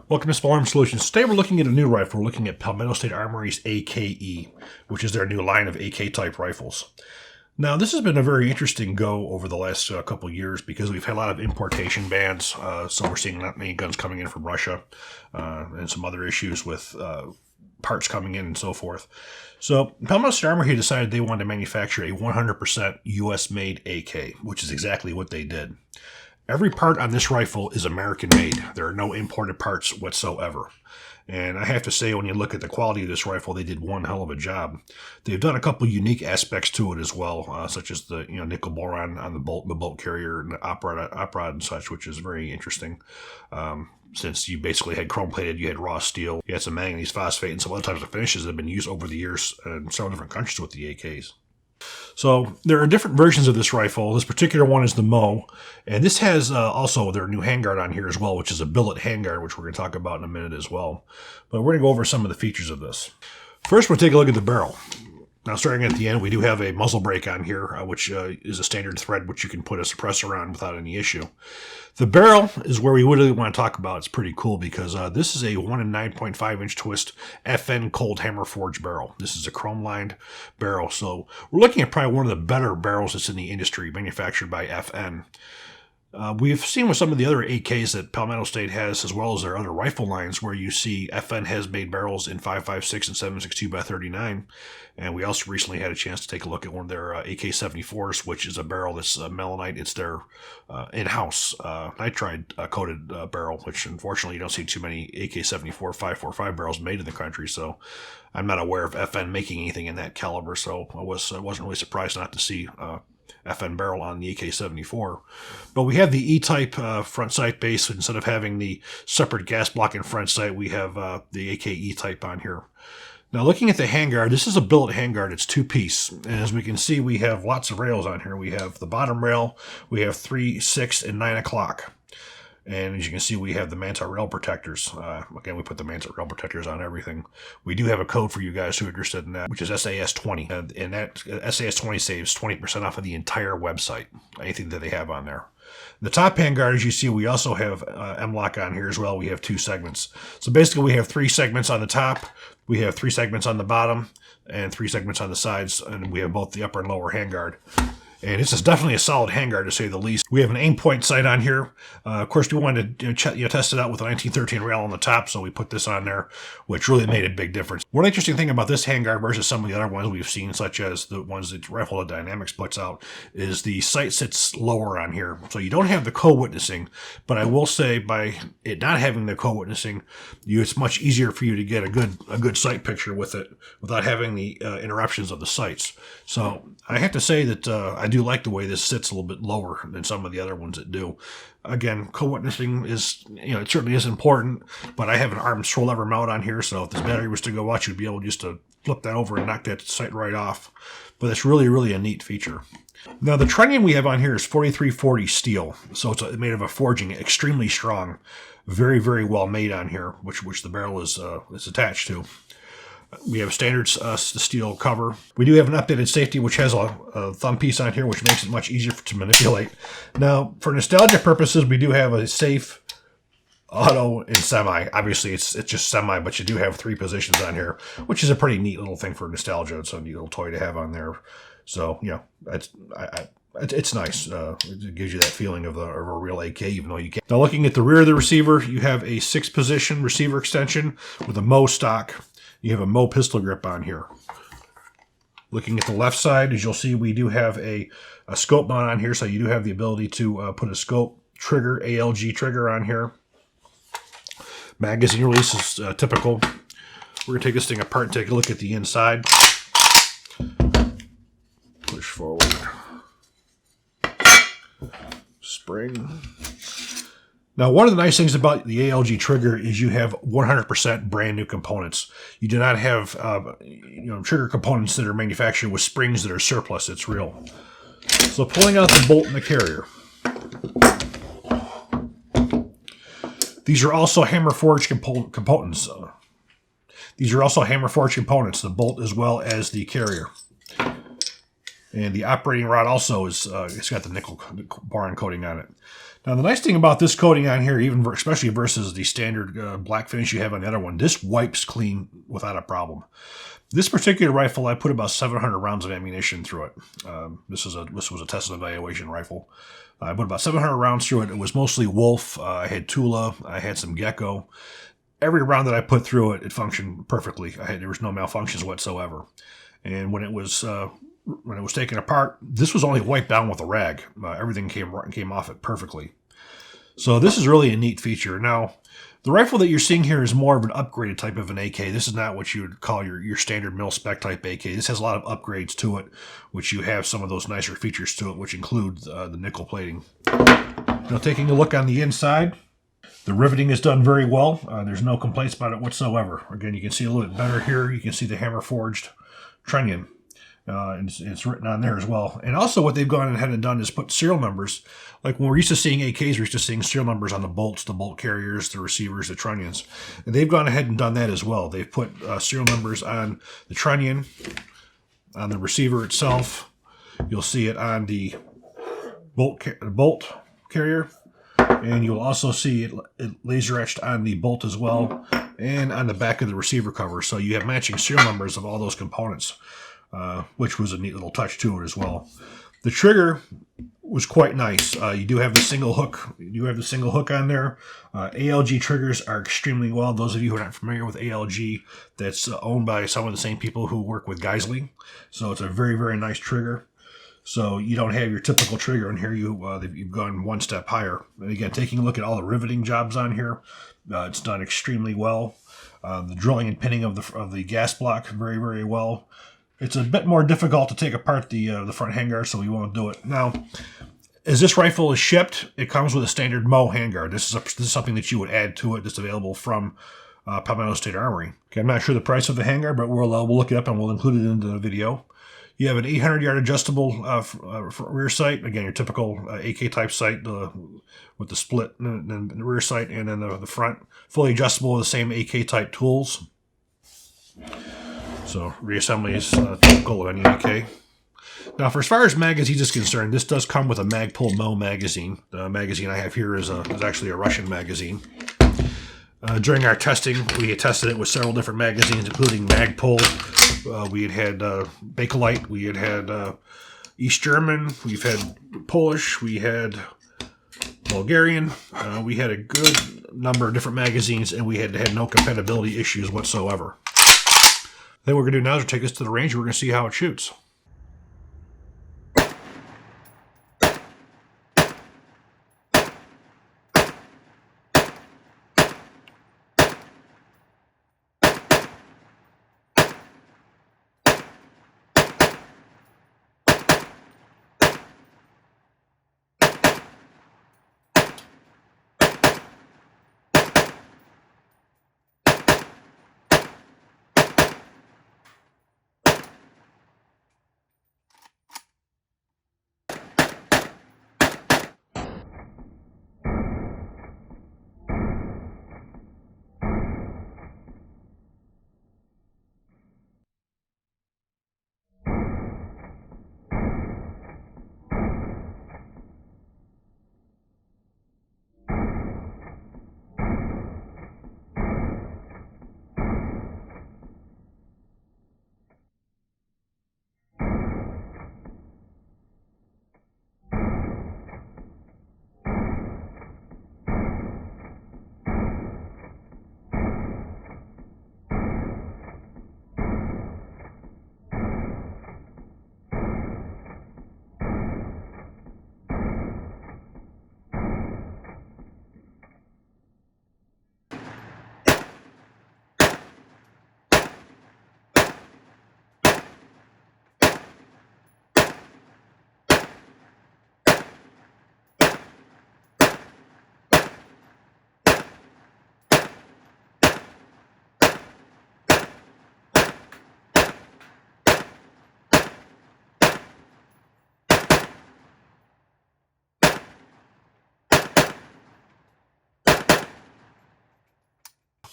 Welcome to Small Arms Solutions. Today we're looking at a new rifle. We're looking at Palmetto State Armory's AKE, which is their new line of AK-type rifles. Now, this has been a very interesting go over the last couple of years because we've had a lot of importation bans. So we're seeing not many guns coming in from Russia and some other issues with parts coming in and so forth. So Palmetto State Armory decided they wanted to manufacture a 100% U.S.-made AK, which is exactly what they did. Every part on this rifle is American-made. There are no imported parts whatsoever. And I have to say, when you look at the quality of this rifle, they did one hell of a job. They've done a couple unique aspects to it as well, such as the nickel boron on the bolt carrier and the op rod and such, which is very interesting. Since you basically had chrome-plated, you had raw steel, you had some manganese phosphate, and some other types of finishes that have been used over the years in several different countries with the AKs. So there are different versions of this rifle. This particular one is the MOE, and this has also their new handguard on here as well, which is a billet handguard, which we're going to talk about in a minute as well. But we're going to go over some of the features of this. First, we'll take a look at the barrel. Now, starting at the end, we do have a muzzle brake on here, which is a standard thread which you can put a suppressor on without any issue. The barrel is where we really want to talk about. It's pretty cool because this is a 1 in 9.5 inch twist FN cold hammer forged barrel. This is a chrome lined barrel. So we're looking at probably one of the better barrels that's in the industry, manufactured by FN. We've seen with some of the other AKs that Palmetto State has, as well as their other rifle lines, where you see FN has made barrels in 5.56 and 7.62 x 39. And we also recently had a chance to take a look at one of their AK-74s, which is a barrel that's melanite. It's their in-house nitride coated barrel, which unfortunately you don't see too many AK-74 5.45 barrels made in the country. So I'm not aware of FN making anything in that caliber. So I wasn't really surprised not to see FN barrel on the AK-74. But we have the E-type front sight base. Instead of having the separate gas block in front sight, we have the AK E-type on here. Now, looking at the handguard, this is a billet handguard. It's two-piece. And as we can see, we have lots of rails on here. We have the bottom rail. We have 3, 6, and 9 o'clock. And as you can see, we have the Manta rail protectors. Again, we put the Manta rail protectors on everything. We do have a code for you guys who are interested in that, which is SAS20. And that SAS20 saves 20% off of the entire website, anything that they have on there. The top handguard, as you see, we also have M-lock on here as well. We have 2 segments. So basically, we have 3 segments on the top. We have 3 segments on the bottom and 3 segments on the sides. And we have both the upper and lower handguard. And this is definitely a solid handguard, to say the least. We have an aim point sight on here. Of course, we wanted to test it out with a 1913 rail on the top, so we put this on there, which really made a big difference. One interesting thing about this handguard versus some of the other ones we've seen, such as the ones that Rifle Dynamics puts out, is the sight sits lower on here. So you don't have the co-witnessing, but I will say by it not having the co-witnessing, it's much easier for you to get a good sight picture with it without having the interruptions of the sights. So I have to say that I do like the way this sits a little bit lower than some of the other ones that do. Again, co-witnessing is, it certainly is important, but I have an arm scroll lever mount on here, so if this battery was to go out, you'd be able just to flip that over and knock that sight right off. But it's really, really a neat feature. Now, the trunnion we have on here is 4340 steel, so it's made of a forging, extremely strong, very, very well made on here, which the barrel is attached to. We have standard steel cover. We do have an updated safety, which has a thumb piece on here, which makes it much easier to manipulate. Now, for nostalgia purposes, we do have a safe, auto, and semi. Obviously, it's just semi, but you do have 3 positions on here, which is a pretty neat little thing for nostalgia. It's a neat little toy to have on there. So, it's nice. It gives you that feeling of a real AK, even though you can't. Now, looking at the rear of the receiver, you have a 6-position receiver extension with a MOE stock. You have a MOE pistol grip on here. Looking at the left side, as you'll see, we do have a scope mount on here, so you do have the ability to put a scope trigger, ALG trigger on here. Magazine release is typical. We're going to take this thing apart and take a look at the inside. Push forward. Spring. Now, one of the nice things about the ALG trigger is you have 100% brand new components. You do not have trigger components that are manufactured with springs that are surplus. It's real. So pulling out the bolt and the carrier. These are also hammer forged components. These are also hammer forged components, the bolt as well as the carrier. And the operating rod also is it's got the nickel boron coating on it. Now the nice thing about this coating on here, especially versus the standard black finish you have on the other one, this wipes clean without a problem. This particular rifle, I put about 700 rounds of ammunition through it. This was a test and evaluation rifle. I put about 700 rounds through it. It was mostly Wolf. I had Tula. I had some Gecko. Every round that I put through it, it functioned perfectly. There was no malfunctions whatsoever. And when it was taken apart, this was only wiped down with a rag. Everything came off it perfectly. So this is really a neat feature. Now, the rifle that you're seeing here is more of an upgraded type of an AK. This is not what you would call your standard mil-spec type AK. This has a lot of upgrades to it, which you have some of those nicer features to it, which include the nickel plating. Now, taking a look on the inside, the riveting is done very well. There's no complaints about it whatsoever. Again, you can see a little bit better here. You can see the hammer-forged trunnion. It's written on there as well. And also what they've gone ahead and done is put serial numbers. Like when we're used to seeing AKs, we're used to seeing serial numbers on the bolts, the bolt carriers, the receivers, the trunnions. And they've gone ahead and done that as well. They've put serial numbers on the trunnion, on the receiver itself. You'll see it on the bolt carrier. And you'll also see it laser etched on the bolt as well, and on the back of the receiver cover. So you have matching serial numbers of all those components, which was a neat little touch to it as well. The trigger was quite nice. You do have the single hook. You have the single hook on there. ALG triggers are extremely well. Those of you who are not familiar with ALG, that's owned by some of the same people who work with Geisley. So it's a very, very nice trigger. So you don't have your typical trigger in here. You've gone one step higher. And again, taking a look at all the riveting jobs on here, it's done extremely well. The drilling and pinning of the gas block, very, very well. It's a bit more difficult to take apart the front handguard, so we won't do it. Now, as this rifle is shipped, it comes with a standard MOE handguard. This is something that you would add to it that's available from Palmetto State Armory. Okay, I'm not sure the price of the handguard, but we'll look it up and we'll include it in the video. You have an 800-yard adjustable rear sight. Again, your typical AK-type sight with the split and the rear sight, and then the front. Fully adjustable with the same AK-type tools. So reassembly is typical of any AK. Now, for as far as magazines is concerned, this does come with a Magpul MOE magazine. The magazine I have here is actually a Russian magazine. During our testing, we had tested it with several different magazines, including Magpul. We had Bakelite, we had East German, we've had Polish, we had Bulgarian. We had a good number of different magazines, and we had no compatibility issues whatsoever. Then what we're going to do now is take this to the range, and we're going to see how it shoots.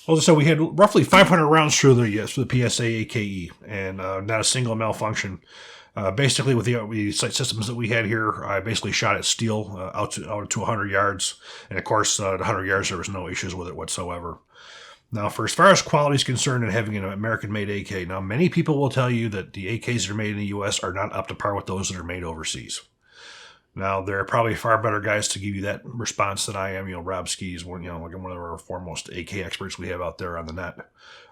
Well, so we had roughly 500 rounds through the PSA AKE, and not a single malfunction. Basically, with the sight systems that we had here, I basically shot at steel out to 100 yards. And of course, at 100 yards, there was no issues with it whatsoever. Now, for as far as quality is concerned and having an American-made AK, now many people will tell you that the AKs that are made in the U.S. are not up to par with those that are made overseas. Now, there are probably far better guys to give you that response than I am. Rob Ski's one of our foremost AK experts we have out there on the net.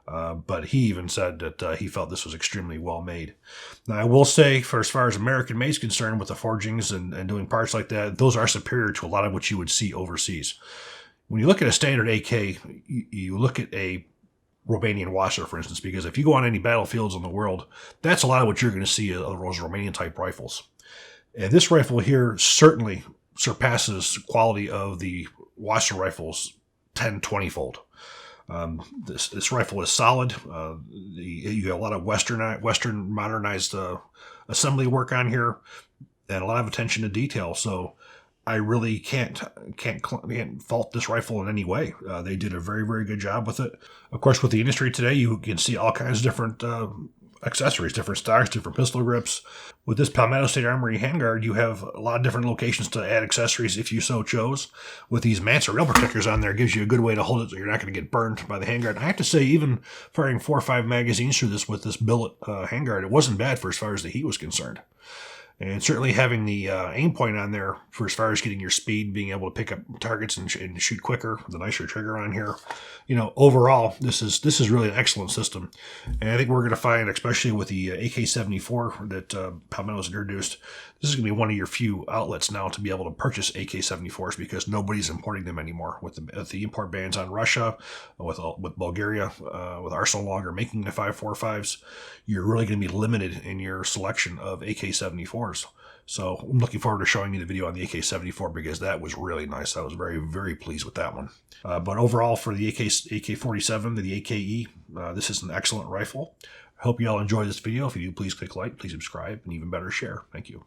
But he even said that he felt this was extremely well made. Now, I will say, for as far as American made is concerned, with the forgings and doing parts like that, those are superior to a lot of what you would see overseas. When you look at a standard AK, you look at a Romanian washer, for instance, because if you go on any battlefields in the world, that's a lot of what you're going to see of those Romanian type rifles. And this rifle here certainly surpasses the quality of the washer rifles 10, 20-fold. This rifle is solid. You got a lot of Western modernized assembly work on here, and a lot of attention to detail. So I really can't fault this rifle in any way. They did a very, very good job with it. Of course, with the industry today, you can see all kinds of different accessories, different stocks, different pistol grips. With this Palmetto State Armory handguard, you have a lot of different locations to add accessories if you so chose. With these Mansa rail protectors on there, it gives you a good way to hold it so you're not going to get burned by the handguard. I have to say, even firing 4 or 5 magazines through this with this billet handguard, it wasn't bad for as far as the heat was concerned. And certainly having the aim point on there for as far as getting your speed, being able to pick up targets and shoot quicker, the nicer trigger on here. Overall, this is really an excellent system. And I think we're going to find, especially with the AK-74 that Palmetto's introduced, this is going to be one of your few outlets now to be able to purchase AK-74s because nobody's importing them anymore. With the import bans on Russia, with Bulgaria, with Arsenal longer making the 5.45s, you're really going to be limited in your selection of AK-74s. So I'm looking forward to showing you the video on the AK-74 because that was really nice. I was very, very pleased with that one. But overall, for the AK-47, the AKE, this is an excellent rifle. I hope you all enjoyed this video. If you do, please click like, please subscribe, and even better, share. Thank you.